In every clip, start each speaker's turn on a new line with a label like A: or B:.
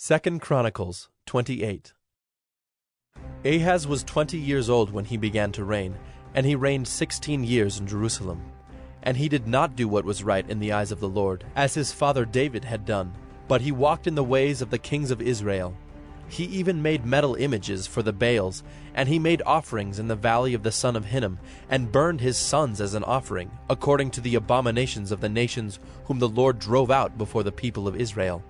A: 2 Chronicles 28. Ahaz was 20 years old when he began to reign, and he reigned 16 years in Jerusalem. And he did not do what was right in the eyes of the Lord, as his father David had done, but he walked in the ways of the kings of Israel. He even made metal images for the Baals, and he made offerings in the valley of the son of Hinnom, and burned his sons as an offering, according to the abominations of the nations whom the Lord drove out before the people of Israel.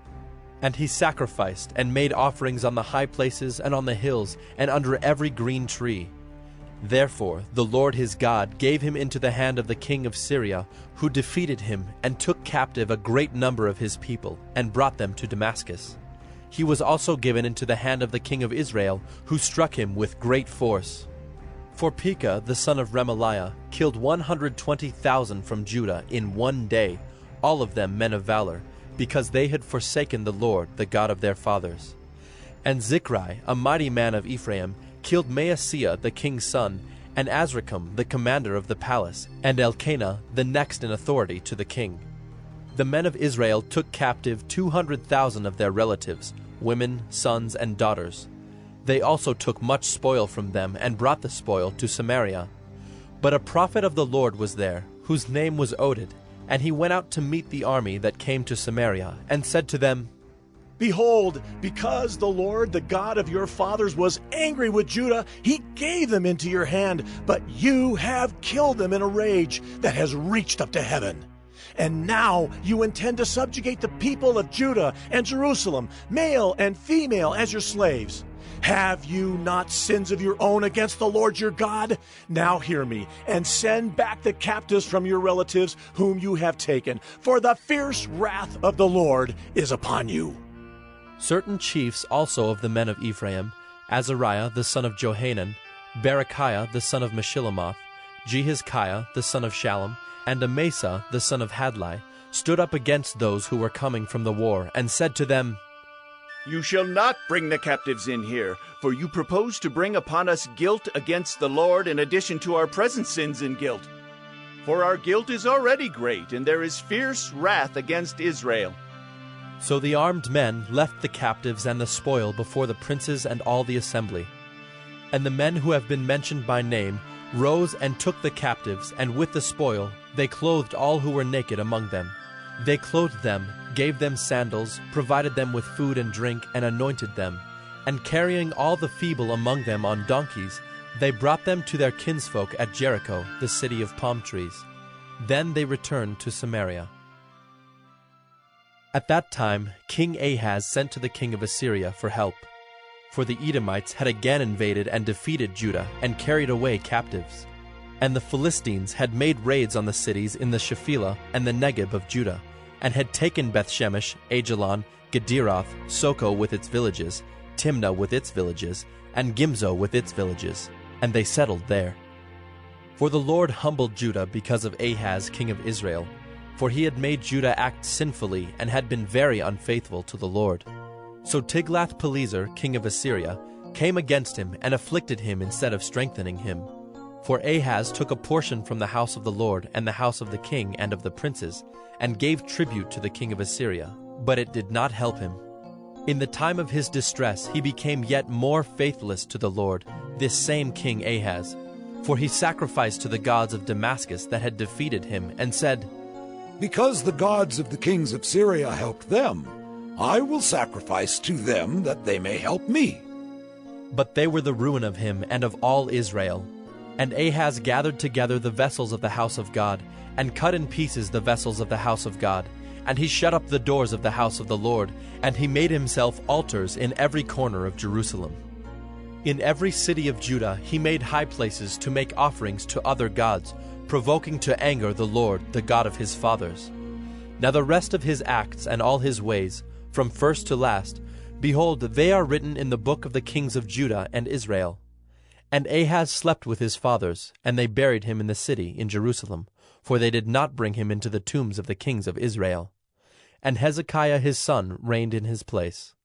A: And he sacrificed and made offerings on the high places and on the hills and under every green tree. Therefore the Lord his God gave him into the hand of the king of Syria, who defeated him and took captive a great number of his people, and brought them to Damascus. He was also given into the hand of the king of Israel, who struck him with great force. For Pekah the son of Remaliah killed 120,000 from Judah in one day, all of them men of valor, because they had forsaken the Lord, the God of their fathers. And Zichri, a mighty man of Ephraim, killed Maaseiah the king's son, and Azrikam the commander of the palace, and Elkanah the next in authority to the king. The men of Israel took captive 200,000 of their relatives, women, sons, and daughters. They also took much spoil from them, and brought the spoil to Samaria. But a prophet of the Lord was there, whose name was Oded, and he went out to meet the army that came to Samaria, and said to them,
B: Behold, because the Lord, the God of your fathers, was angry with Judah, he gave them into your hand, but you have killed them in a rage that has reached up to heaven. And now you intend to subjugate the people of Judah and Jerusalem, male and female, as your slaves. Have you not sins of your own against the Lord your God? Now hear me, and send back the captives from your relatives whom you have taken, for the fierce wrath of the Lord is upon you.
A: Certain chiefs also of the men of Ephraim, Azariah the son of Johanan, Berechiah the son of Meshillemoth, Jehizkiah the son of Shallum, and Amasa the son of Hadlai, stood up against those who were coming from the war, and said to them,
C: You shall not bring the captives in here, for you propose to bring upon us guilt against the Lord in addition to our present sins and guilt. For our guilt is already great, and there is fierce wrath against Israel.
A: So the armed men left the captives and the spoil before the princes and all the assembly. And the men who have been mentioned by name rose and took the captives, and with the spoil they clothed all who were naked among them. They clothed them, gave them sandals, provided them with food and drink, and anointed them. And carrying all the feeble among them on donkeys, they brought them to their kinsfolk at Jericho, the city of palm trees. Then they returned to Samaria. At that time King Ahaz sent to the king of Assyria for help, for the Edomites had again invaded and defeated Judah and carried away captives. And the Philistines had made raids on the cities in the Shephelah and the Negeb of Judah, and had taken Bethshemesh, Ajalon, Gederoth, Soko with its villages, Timnah with its villages, and Gimzo with its villages, and they settled there. For the Lord humbled Judah because of Ahaz king of Israel, for he had made Judah act sinfully and had been very unfaithful to the Lord. So Tiglath-Pileser king of Assyria came against him and afflicted him instead of strengthening him. For Ahaz took a portion from the house of the Lord and the house of the king and of the princes, and gave tribute to the king of Assyria, but it did not help him. In the time of his distress he became yet more faithless to the Lord, this same king Ahaz. For he sacrificed to the gods of Damascus that had defeated him, and said,
D: Because the gods of the kings of Syria helped them, I will sacrifice to them that they may help me.
A: But they were the ruin of him and of all Israel. And Ahaz gathered together the vessels of the house of God, and cut in pieces the vessels of the house of God. And he shut up the doors of the house of the Lord, and he made himself altars in every corner of Jerusalem. In every city of Judah he made high places to make offerings to other gods, provoking to anger the Lord, the God of his fathers. Now the rest of his acts and all his ways, from first to last, behold, they are written in the book of the kings of Judah and Israel. And Ahaz slept with his fathers, and they buried him in the city in Jerusalem, for they did not bring him into the tombs of the kings of Israel. And Hezekiah his son reigned in his place.